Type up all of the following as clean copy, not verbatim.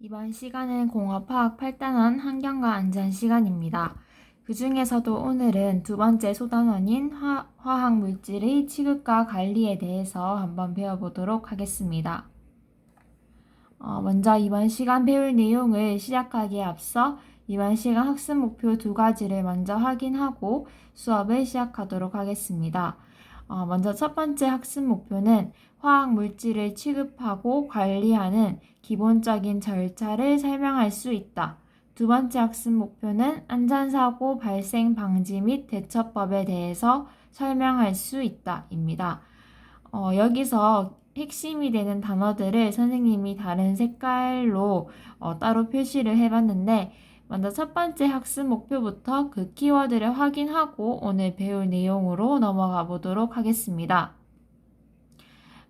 이번 시간은 공업화학 8단원 환경과 안전 시간입니다. 그 중에서도 오늘은 두 번째 소단원인 화학물질의 취급과 관리에 대해서 한번 배워보도록 하겠습니다. 먼저 이번 시간 배울 내용을 시작하기에 앞서 이번 시간 학습 목표 두 가지를 먼저 확인하고 수업을 시작하도록 하겠습니다. 먼저 첫 번째 학습 목표는 화학 물질을 취급하고 관리하는 기본적인 절차를 설명할 수 있다. 두 번째 학습 목표는 안전사고 발생 방지 및 대처법에 대해서 설명할 수 있다입니다. 여기서 핵심이 되는 단어들을 선생님이 다른 색깔로 따로 표시를 해봤는데, 먼저 첫 번째 학습 목표부터 그 키워드를 확인하고 오늘 배울 내용으로 넘어가 보도록 하겠습니다.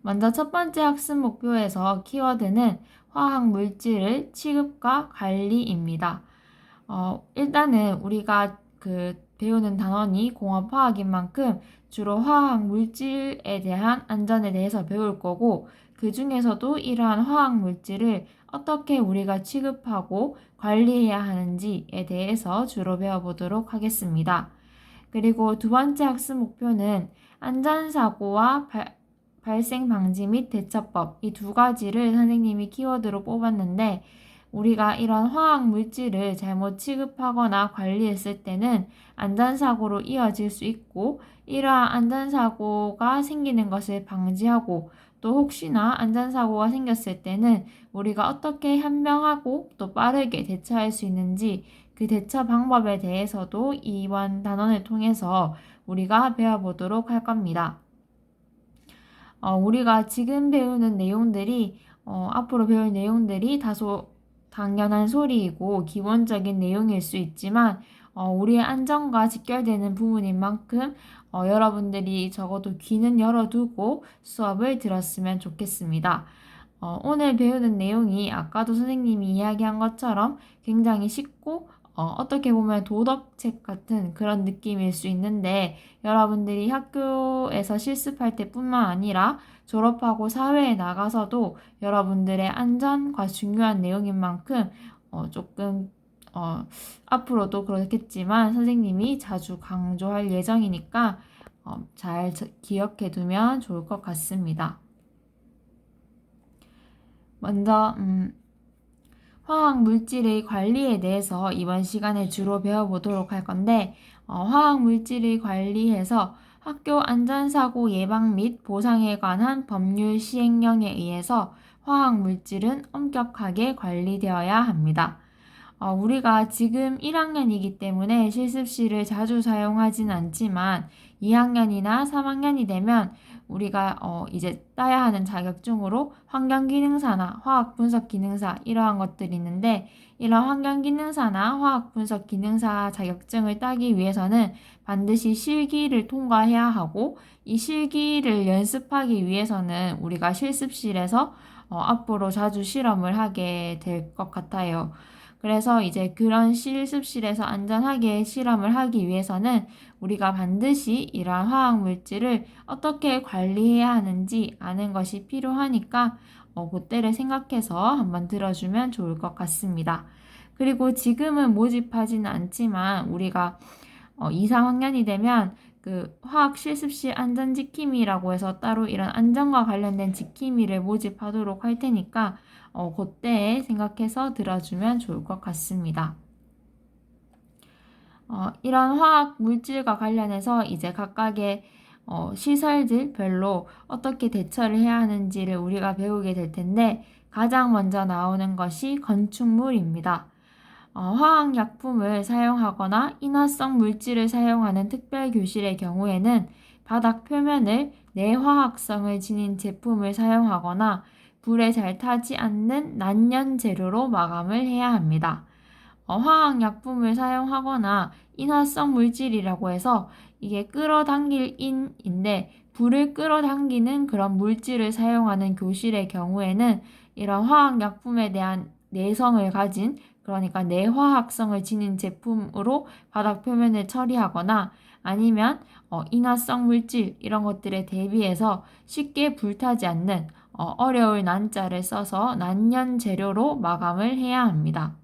먼저 첫 번째 학습 목표에서 키워드는 화학 물질을 취급과 관리입니다. 일단은 우리가 배우는 단원이 공업화학인 만큼 주로 화학 물질에 대한 안전에 대해서 배울 거고, 그 중에서도 이러한 화학 물질을 어떻게 우리가 취급하고 관리해야 하는지에 대해서 주로 배워보도록 하겠습니다. 그리고 두 번째 학습 목표는 안전사고와 발생 방지 및 대처법, 이 두 가지를 선생님이 키워드로 뽑았는데, 우리가 이런 화학 물질을 잘못 취급하거나 관리했을 때는 안전사고로 이어질 수 있고, 이러한 안전사고가 생기는 것을 방지하고, 또 혹시나 안전사고가 생겼을 때는 우리가 어떻게 현명하고 또 빠르게 대처할 수 있는지, 그 대처 방법에 대해서도 이번 단원을 통해서 우리가 배워보도록 할 겁니다. 우리가 지금 배우는 내용들이 앞으로 배울 내용들이 다소 당연한 소리이고 기본적인 내용일 수 있지만, 우리의 안전과 직결되는 부분인 만큼 여러분들이 적어도 귀는 열어두고 수업을 들었으면 좋겠습니다. 오늘 배우는 내용이 아까도 선생님이 이야기한 것처럼 굉장히 쉽고 어떻게 보면 도덕책 같은 그런 느낌일 수 있는데, 여러분들이 학교에서 실습할 때뿐만 아니라 졸업하고 사회에 나가서도 여러분들의 안전과 중요한 내용인 만큼 조금 앞으로도 그렇겠지만 선생님이 자주 강조할 예정이니까 잘 기억해 두면 좋을 것 같습니다. 먼저 화학 물질의 관리에 대해서 이번 시간에 주로 배워보도록 할 건데, 화학 물질의 관리에서 학교 안전사고 예방 및 보상에 관한 법률 시행령에 의해서 화학 물질은 엄격하게 관리되어야 합니다. 우리가 지금 1학년이기 때문에 실습실을 자주 사용하진 않지만 2학년이나 3학년이 되면 우리가 이제 따야 하는 자격증으로 환경기능사나 화학분석기능사 이러한 것들이 있는데, 이런 환경기능사나 화학분석기능사 자격증을 따기 위해서는 반드시 실기를 통과해야 하고, 이 실기를 연습하기 위해서는 우리가 실습실에서 앞으로 자주 실험을 하게 될 것 같아요. 그래서 이제 그런 실습실에서 안전하게 실험을 하기 위해서는 우리가 반드시 이러한 화학 물질을 어떻게 관리해야 하는지 아는 것이 필요하니까 그때를 생각해서 한번 들어주면 좋을 것 같습니다. 그리고 지금은 모집하지는 않지만 우리가 2, 3학년이 되면 그 화학 실습실 안전지킴이라고 해서 따로 이런 안전과 관련된 지킴이를 모집하도록 할 테니까 그때 생각해서 들어주면 좋을 것 같습니다. 이런 화학 물질과 관련해서 이제 각각의 시설들별로 어떻게 대처를 해야 하는지를 우리가 배우게 될 텐데, 가장 먼저 나오는 것이 건축물입니다. 화학약품을 사용하거나 인화성 물질을 사용하는 특별교실의 경우에는 바닥 표면을 내화학성을 지닌 제품을 사용하거나 불에 잘 타지 않는 난연 재료로 마감을 해야 합니다. 화학약품을 사용하거나 인화성 물질이라고 해서 이게 끌어당길 인인데, 불을 끌어당기는 그런 물질을 사용하는 교실의 경우에는 이런 화학약품에 대한 내성을 가진, 그러니까 내화학성을 지닌 제품으로 바닥 표면을 처리하거나, 아니면 인화성 물질 이런 것들에 대비해서 쉽게 불타지 않는 어려울 난자를 써서 난연 재료로 마감을 해야 합니다.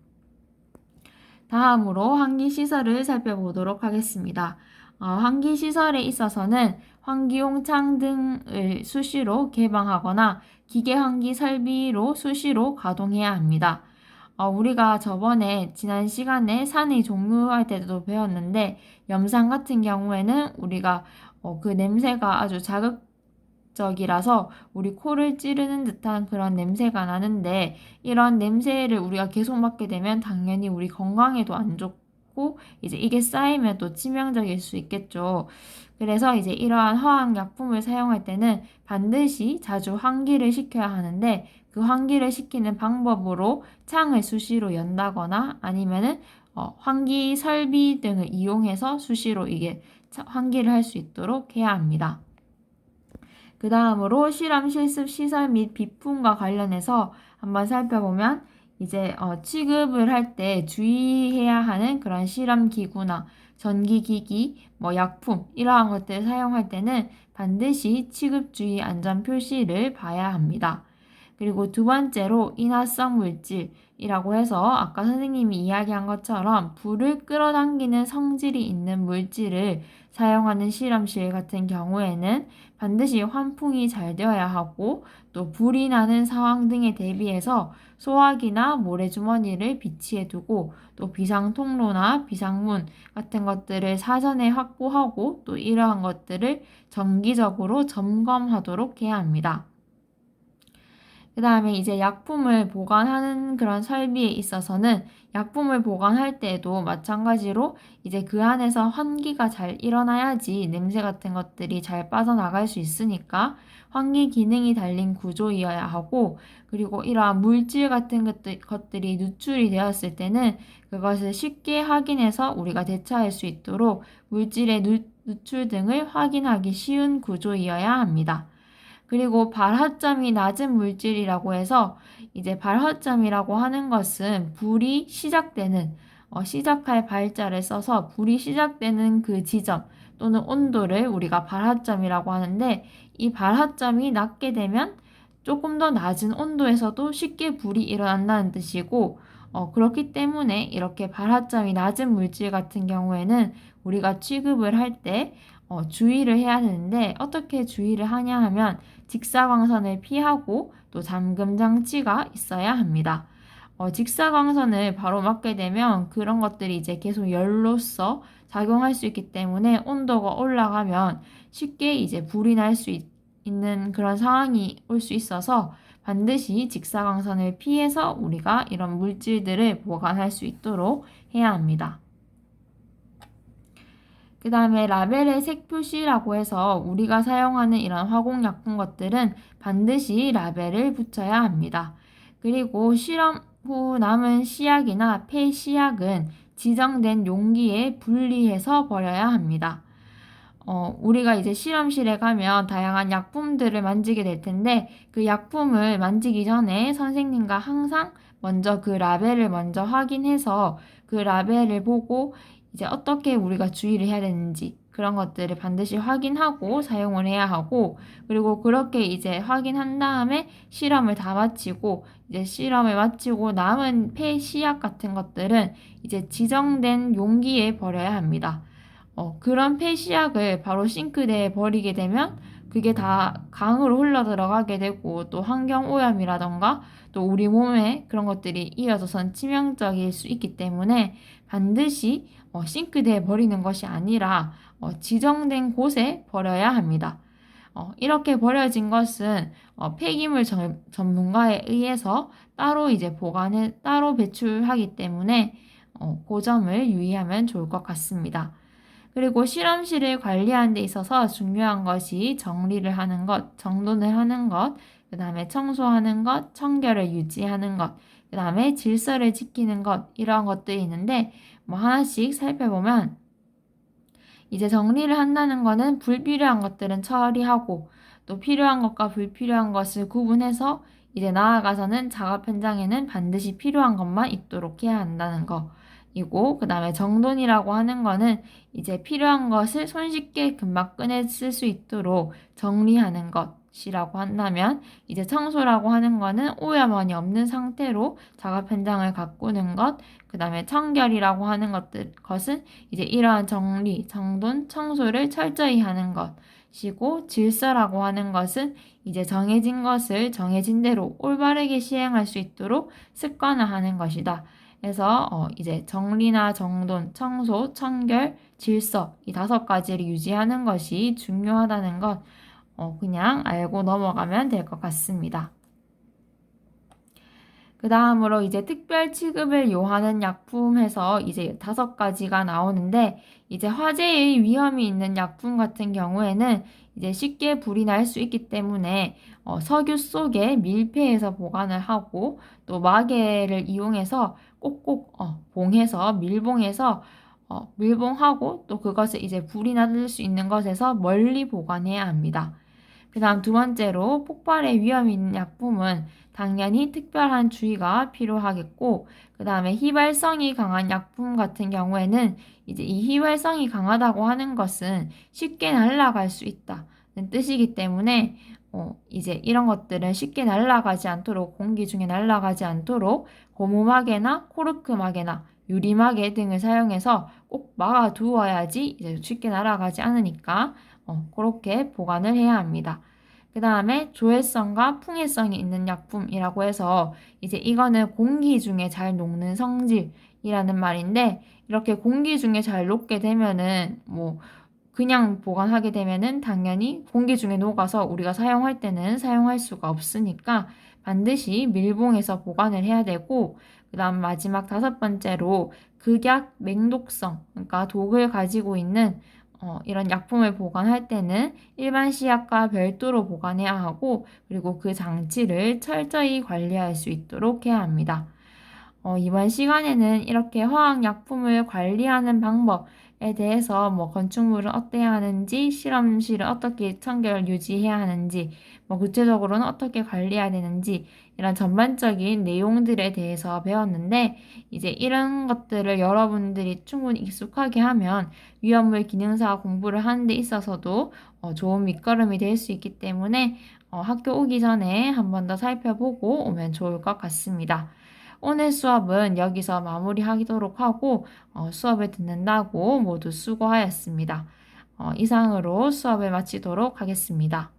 다음으로 환기시설을 살펴보도록 하겠습니다. 환기시설에 있어서는 환기용창 등을 수시로 개방하거나 기계 환기 설비로 수시로 가동해야 합니다. 우리가 저번에 지난 시간에 산의 종류할 때도 배웠는데 염산 같은 경우에는 우리가 그 냄새가 아주 자극적이라서 우리 코를 찌르는 듯한 그런 냄새가 나는데 이런 냄새를 우리가 계속 맡게 되면 당연히 우리 건강에도 안 좋고 이제 이게 쌓이면 또 치명적일 수 있겠죠. 그래서 이제 이러한 화학약품을 사용할 때는 반드시 자주 환기를 시켜야 하는데 그 환기를 시키는 방법으로 창을 수시로 연다거나 아니면은 환기 설비 등을 이용해서 수시로 이게 환기를 할 수 있도록 해야 합니다. 그 다음으로 실험 실습 시설 및 비품과 관련해서 한번 살펴보면 이제 취급을 할 때 주의해야 하는 그런 실험 기구나 전기기기, 약품 이러한 것들을 사용할 때는 반드시 취급주의 안전 표시를 봐야 합니다. 그리고 두 번째로 인화성 물질이라고 해서 아까 선생님이 이야기한 것처럼 불을 끌어당기는 성질이 있는 물질을 사용하는 실험실 같은 경우에는 반드시 환풍이 잘 되어야 하고 또 불이 나는 상황 등에 대비해서 소화기나 모래주머니를 비치해 두고 또 비상통로나 비상문 같은 것들을 사전에 확보하고 또 이러한 것들을 정기적으로 점검하도록 해야 합니다. 그 다음에 이제 약품을 보관하는 그런 설비에 있어서는 약품을 보관할 때에도 마찬가지로 이제 그 안에서 환기가 잘 일어나야지 냄새 같은 것들이 잘 빠져나갈 수 있으니까 환기 기능이 달린 구조이어야 하고 그리고 이러한 물질 같은 것들이 누출이 되었을 때는 그것을 쉽게 확인해서 우리가 대처할 수 있도록 물질의 누출 등을 확인하기 쉬운 구조이어야 합니다. 그리고 발화점이 낮은 물질이라고 해서 이제 발화점이라고 하는 것은 불이 시작되는 시작할 발자를 써서 불이 시작되는 그 지점 또는 온도를 우리가 발화점이라고 하는데 이 발화점이 낮게 되면 조금 더 낮은 온도에서도 쉽게 불이 일어난다는 뜻이고 그렇기 때문에 이렇게 발화점이 낮은 물질 같은 경우에는 우리가 취급을 할 때 주의를 해야 되는데 어떻게 주의를 하냐 하면 직사광선을 피하고 또 잠금 장치가 있어야 합니다. 직사광선을 바로 맞게 되면 그런 것들이 이제 계속 열로서 작용할 수 있기 때문에 온도가 올라가면 쉽게 이제 불이 날 수 있는 그런 상황이 올 수 있어서 반드시 직사광선을 피해서 우리가 이런 물질들을 보관할 수 있도록 해야 합니다. 그 다음에 라벨의 색 표시라고 해서 우리가 사용하는 이런 화공약품 것들은 반드시 라벨을 붙여야 합니다. 그리고 실험 후 남은 시약이나 폐시약은 지정된 용기에 분리해서 버려야 합니다. 우리가 이제 실험실에 가면 다양한 약품들을 만지게 될 텐데 그 약품을 만지기 전에 선생님과 항상 먼저 그 라벨을 먼저 확인해서 그 라벨을 보고 이제 어떻게 우리가 주의를 해야 되는지 그런 것들을 반드시 확인하고 사용을 해야 하고 그리고 그렇게 이제 확인한 다음에 실험을 다 마치고 이제 실험을 마치고 남은 폐시약 같은 것들은 이제 지정된 용기에 버려야 합니다. 그런 폐시약을 바로 싱크대에 버리게 되면 그게 다 강으로 흘러 들어가게 되고 또 환경 오염이라던가 또 우리 몸에 그런 것들이 이어져선 치명적일 수 있기 때문에 반드시 싱크대에 버리는 것이 아니라 지정된 곳에 버려야 합니다. 이렇게 버려진 것은 폐기물 전문가에 의해서 따로 이제 보관해 따로 배출하기 때문에 그 점을 유의하면 좋을 것 같습니다. 그리고 실험실을 관리하는 데 있어서 중요한 것이 정리를 하는 것, 정돈을 하는 것, 그 다음에 청소하는 것, 청결을 유지하는 것, 그 다음에 질서를 지키는 것, 이런 것들이 있는데 하나씩 살펴보면 이제 정리를 한다는 거는 불필요한 것들은 처리하고 또 필요한 것과 불필요한 것을 구분해서 이제 나아가서는 작업 현장에는 반드시 필요한 것만 있도록 해야 한다는 거. 이고 그 다음에 정돈이라고 하는 거는 이제 필요한 것을 손쉽게 금방 꺼내 쓸 수 있도록 정리하는 것 것이라고 한다면 이제 청소라고 하는 거는 오염원이 없는 상태로 작업 현장을 가꾸는 것, 그 다음에 청결이라고 하는 것은 이제 이러한 정리, 정돈, 청소를 철저히 하는 것이고, 질서라고 하는 것은 이제 정해진 것을 정해진 대로 올바르게 시행할 수 있도록 습관화하는 것이다. 그래서 이제 정리나 정돈, 청소, 청결, 질서 이 5가지를 유지하는 것이 중요하다는 것 그냥 알고 넘어가면 될 것 같습니다. 그 다음으로 이제 특별 취급을 요하는 약품에서 이제 5가지가 나오는데, 이제 화재의 위험이 있는 약품 같은 경우에는 이제 쉽게 불이 날 수 있기 때문에 석유 속에 밀폐해서 보관을 하고, 또 마개를 이용해서 꼭꼭 봉해서 밀봉해서 밀봉하고, 또 그것을 이제 불이 날 수 있는 것에서 멀리 보관해야 합니다. 그 다음 2번째로 폭발의 위험이 있는 약품은 당연히 특별한 주의가 필요하겠고, 그 다음에 휘발성이 강한 약품 같은 경우에는 이제 이 휘발성이 강하다고 하는 것은 쉽게 날아갈 수 있다는 뜻이기 때문에 이제 이런 것들은 쉽게 날아가지 않도록, 공기 중에 날아가지 않도록 고무마개나 코르크마개나 유리마개 등을 사용해서 꼭 막아 두어야지 이제 쉽게 날아가지 않으니까 그렇게 보관을 해야 합니다. 그 다음에 조회성과 풍해성이 있는 약품이라고 해서 이제 이거는 공기 중에 잘 녹는 성질이라는 말인데, 이렇게 공기 중에 잘 녹게 되면은 그냥 보관하게 되면은 당연히 공기 중에 녹아서 우리가 사용할 때는 사용할 수가 없으니까 반드시 밀봉해서 보관을 해야 되고, 그 다음 마지막 5번째로 극약 맹독성, 그러니까 독을 가지고 있는 이런 약품을 보관할 때는 일반 시약과 별도로 보관해야 하고, 그리고 그 장치를 철저히 관리할 수 있도록 해야 합니다. 이번 시간에는 이렇게 화학약품을 관리하는 방법에 대해서 건축물은 어때야 하는지, 실험실은 어떻게 청결을 유지해야 하는지, 구체적으로는 어떻게 관리해야 되는지 이런 전반적인 내용들에 대해서 배웠는데, 이제 이런 것들을 여러분들이 충분히 익숙하게 하면 위험물 기능사 공부를 하는 데 있어서도 좋은 밑거름이 될 수 있기 때문에 학교 오기 전에 한 번 더 살펴보고 오면 좋을 것 같습니다. 오늘 수업은 여기서 마무리하도록 하고 수업을 듣는다고 모두 수고하였습니다. 이상으로 수업을 마치도록 하겠습니다.